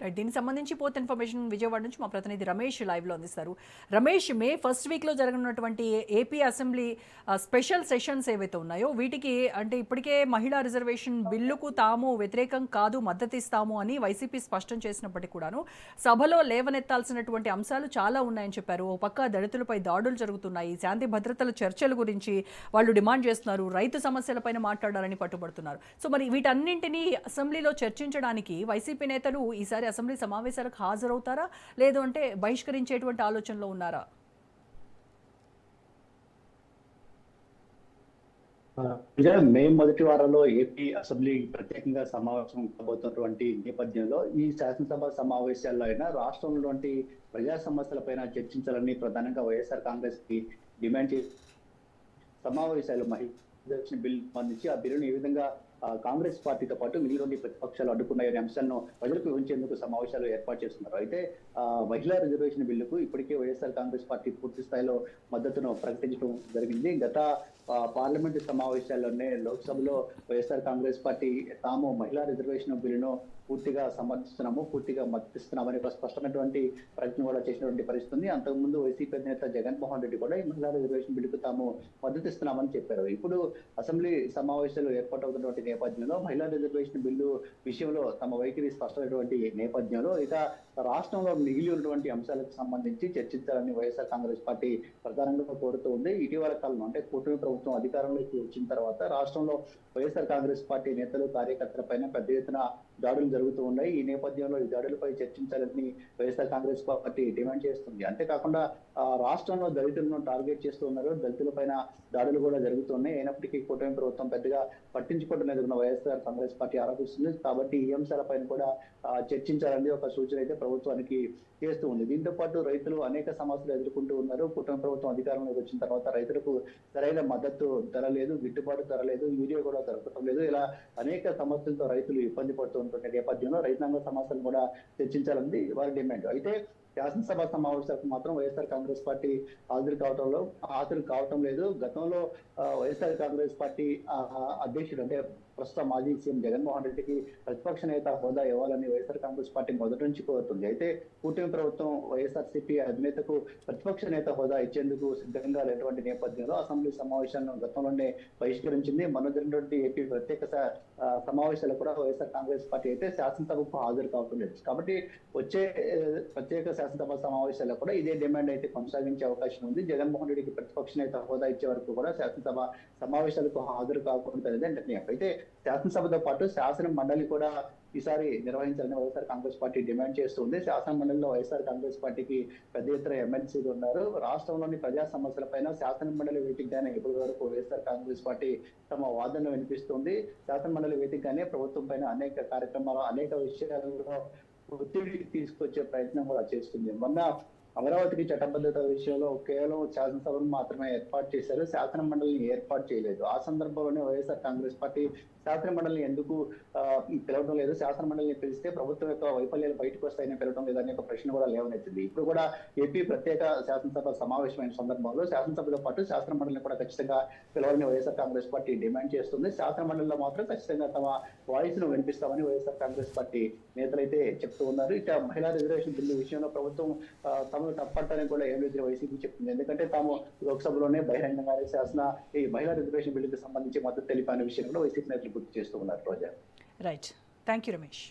Right. దీనికి సంబంధించి పూర్తి ఇన్ఫర్మేషన్ విజయవాడ నుంచి మా ప్రతినిధి రమేష్ లైవ్లో అందిస్తారు. రమేష్, మే ఫస్ట్ వీక్లో జరగనున్నటువంటి ఏపీ అసెంబ్లీ స్పెషల్ సెషన్స్ ఏవైతే ఉన్నాయో వీటికి అంటే ఇప్పటికే మహిళా రిజర్వేషన్ బిల్లుకు తాము వ్యతిరేకం కాదు, మద్దతు ఇస్తాము అని వైసీపీ స్పష్టం చేసినప్పటికీ కూడాను సభలో లేవనెత్తాల్సినటువంటి అంశాలు చాలా ఉన్నాయని చెప్పారు. ఓ పక్క దళితులపై దాడులు జరుగుతున్నాయి, శాంతి భద్రతల చర్చల గురించి వాళ్ళు డిమాండ్ చేస్తున్నారు, రైతు సమస్యలపైన మాట్లాడాలని పట్టుబడుతున్నారు. సో మరి వీటన్నింటినీ అసెంబ్లీలో చర్చించడానికి వైసీపీ నేతలు ఈసారి అసెంబ్లీ సమావేశాలకు హాజరవుతారా, లేదు అంటే బహిష్కరించేటువంటి ఆలోచనలో ఉన్నారా? మే మొదటి వారంలో ఏపీ అసెంబ్లీ ప్రత్యేకంగా సమావేశం కాబోతున్నటువంటి నేపథ్యంలో ఈ శాసనసభ సమావేశాల్లో అయినా రాష్ట్రంలో ప్రజా సమస్యలపైన చర్చించాలని ప్రధానంగా వైఎస్ఆర్ కాంగ్రెస్ కి డిమాండ్ చేసి సమావేశాలు మహిళా బిల్ సంబంధించి ఆ బిల్లును ఏ విధంగా కాంగ్రెస్ పార్టీతో పాటు మిగిలిన ప్రతిపక్షాలు అడ్డుకున్నాయనే అంశాలను ప్రజలకు వివరించేందుకు సమావేశాలు ఏర్పాటు చేస్తున్నారు. అయితే మహిళా రిజర్వేషన్ బిల్లుకు ఇప్పటికే వైఎస్ఆర్ కాంగ్రెస్ పార్టీ పూర్తి స్థాయిలో మద్దతును ప్రకటించడం జరిగింది. గత పార్లమెంటు సమావేశాల్లోనే లోక్సభలో వైఎస్ఆర్ కాంగ్రెస్ పార్టీ తాము మహిళా రిజర్వేషన్ బిల్లును పూర్తిగా సమర్థిస్తున్నాము, పూర్తిగా మద్దతిస్తున్నామని ఒక స్పష్టమైనటువంటి ప్రకటన కూడా చేసినటువంటి పరిస్థితి. అంతకుముందు వైసీపీ నేత జగన్మోహన్ రెడ్డి కూడా ఈ మహిళా రిజర్వేషన్ బిల్లుకు తాము మద్దతిస్తున్నామని చెప్పారు. ఇప్పుడు అసెంబ్లీ సమావేశాలు ఏర్పాటవుతున్నటువంటి నేపథ్యంలో మహిళా రిజర్వేషన్ బిల్లు విషయంలో తమ వైఖరి స్పష్టమైనటువంటి నేపథ్యంలో ఇక రాష్ట్రంలో మిగిలి ఉన్నటువంటి అంశాలకు సంబంధించి చర్చించాలని వైఎస్ఆర్ కాంగ్రెస్ పార్టీ ప్రధానంగా కోరుతూ ఉంది. ఇటీవల కాలంలో అంటే కూటమి ప్రభుత్వం అధికారంలోకి వచ్చిన తర్వాత రాష్ట్రంలో వైఎస్ఆర్ కాంగ్రెస్ పార్టీ నేతలు కార్యకర్తల పైన పెద్ద ఎత్తున దాడులు జరుగుతూ ఉన్నాయి. ఈ నేపథ్యంలో ఈ దాడులపై చర్చించాలని వైఎస్ఆర్ కాంగ్రెస్ పార్టీ డిమాండ్ చేస్తుంది. అంతేకాకుండా రాష్ట్రంలో దళితులను టార్గెట్ చేస్తూ ఉన్నారు, దళితుల పైన దాడులు కూడా జరుగుతున్నాయి. అయినప్పటికీ కూటమి ప్రభుత్వం పెద్దగా పట్టించుకోవడం వైఎస్ఆర్ కాంగ్రెస్ పార్టీ ఆరోపిస్తుంది. కాబట్టి ఈ అంశాలపైన కూడా చర్చించాలని ఒక సూచన అయితే ప్రభుత్వానికి చేస్తూ ఉంది. దీంతో పాటు రైతులు అనేక సమస్యలు ఎదుర్కొంటూ ఉన్నారు. కూటమి ప్రభుత్వం అధికారంలోకి వచ్చిన తర్వాత రైతులకు సరైన మద్దతు ధర లేదు, గిట్టుబాటు ధర లేదు, యూరియా కూడా దొరకటం లేదు. ఇలా అనేక సమస్యలతో రైతులు ఇబ్బంది పడుతూ ఉంటున్న నేపథ్యంలో రైతాంగ సమస్యలు కూడా చర్చించాలని వారి డిమాండ్. అయితే శాసనసభ సమావేశాలకు మాత్రం వైఎస్ఆర్ కాంగ్రెస్ పార్టీ హాజరు కావటం లేదు. గతంలో వైఎస్ఆర్ కాంగ్రెస్ పార్టీ అధ్యక్షుడు అంటే ప్రస్తుత మాజీ సీఎం జగన్మోహన్ రెడ్డికి ప్రతిపక్ష నేత హోదా ఇవ్వాలని వైఎస్ఆర్ కాంగ్రెస్ పార్టీ మొదటి నుంచి కోరుతుంది. అయితే కూటమి ప్రభుత్వం వైఎస్ఆర్సీపీ అధినేతకు ప్రతిపక్ష నేత హోదా ఇచ్చేందుకు సిద్ధంగా లేనటువంటి నేపథ్యంలో అసెంబ్లీ సమావేశాలను గతంలోనే బహిష్కరించింది. మొన్నటి ఏపీ ప్రత్యేక సమావేశాలు కూడా వైఎస్ఆర్ కాంగ్రెస్ పార్టీ అయితే శాసనసభకు హాజరు కావటం లేదు. కాబట్టి వచ్చే ప్రత్యేక శాసనసభ సమావేశాల్లో కూడా ఇదే డిమాండ్ అయితే కొనసాగించే అవకాశం ఉంది. జగన్మోహన్ రెడ్డికి ప్రతిపక్ష నేత హోదా ఇచ్చే వరకు కూడా శాసనసభ సమావేశాలకు హాజరు కాకుండా నిర్ణయం. అయితే శాసనసభతో పాటు శాసన మండలి కూడా ఈసారి నిర్వహించాలని వైఎస్ఆర్ కాంగ్రెస్ పార్టీ డిమాండ్ చేస్తుంది. శాసన మండలిలో వైఎస్ఆర్ కాంగ్రెస్ పార్టీకి పెద్ద ఎత్తున ఎమ్మెల్సీలు ఉన్నారు. రాష్ట్రంలోని ప్రజా సమస్యలపైన శాసన మండలి వేదికగానే ఇప్పటి వరకు వైఎస్ఆర్ కాంగ్రెస్ పార్టీ తమ వాదనలు వినిపిస్తుంది. శాసన మండలి వేదికగానే ప్రభుత్వం పైన అనేక కార్యక్రమాలు, అనేక విషయాలలో ఒత్తిడికి తీసుకొచ్చే ప్రయత్నం కూడా చేస్తుంది. మొన్న అమరావతికి చట్టబద్ధత విషయంలో కేవలం శాసనసభను మాత్రమే ఏర్పాటు చేశారు, శాసన మండలిని ఏర్పాటు చేయలేదు. ఆ సందర్భంలోనే వైఎస్ఆర్ కాంగ్రెస్ పార్టీ శాసన మండలిని ఎందుకు పిలవడం లేదు, శాసన మండలిని పిలిస్తే ప్రభుత్వం యొక్క వైఫల్యాలు బయటకు వస్తాయని పిలవడం లేదు అనే ఒక ప్రశ్న కూడా లేవనెత్తింది. ఇప్పుడు కూడా ఏపీ ప్రత్యేక శాసనసభ సమావేశమైన సందర్భంలో శాసనసభతో పాటు శాసన మండలిని కూడా ఖచ్చితంగా పిలవాలని వైఎస్ఆర్ కాంగ్రెస్ పార్టీ డిమాండ్ చేస్తుంది. శాసన మండలిలో మాత్రం ఖచ్చితంగా తమ వాయిస్ ను వినిపిస్తామని వైఎస్ఆర్ కాంగ్రెస్ పార్టీ నేతలైతే చెప్తూ ఉన్నారు. ఇక మహిళా రిజర్వేషన్ బిల్లు విషయంలో ప్రభుత్వం తమను తప్పట్టని కూడా ఏం లేదు వైసీపీ చెప్తుంది. ఎందుకంటే తాము లోక్సభలోనే బహిరంగంగానే ఈ మహిళా రిజర్వేషన్ బిల్లుకి సంబంధించి మద్దతు తెలిపానే విషయం కూడా వైసీపీ నేతలు గుర్తు చేస్తూ ఉన్నారు. రోజా. రైట్. Thank you Ramesh.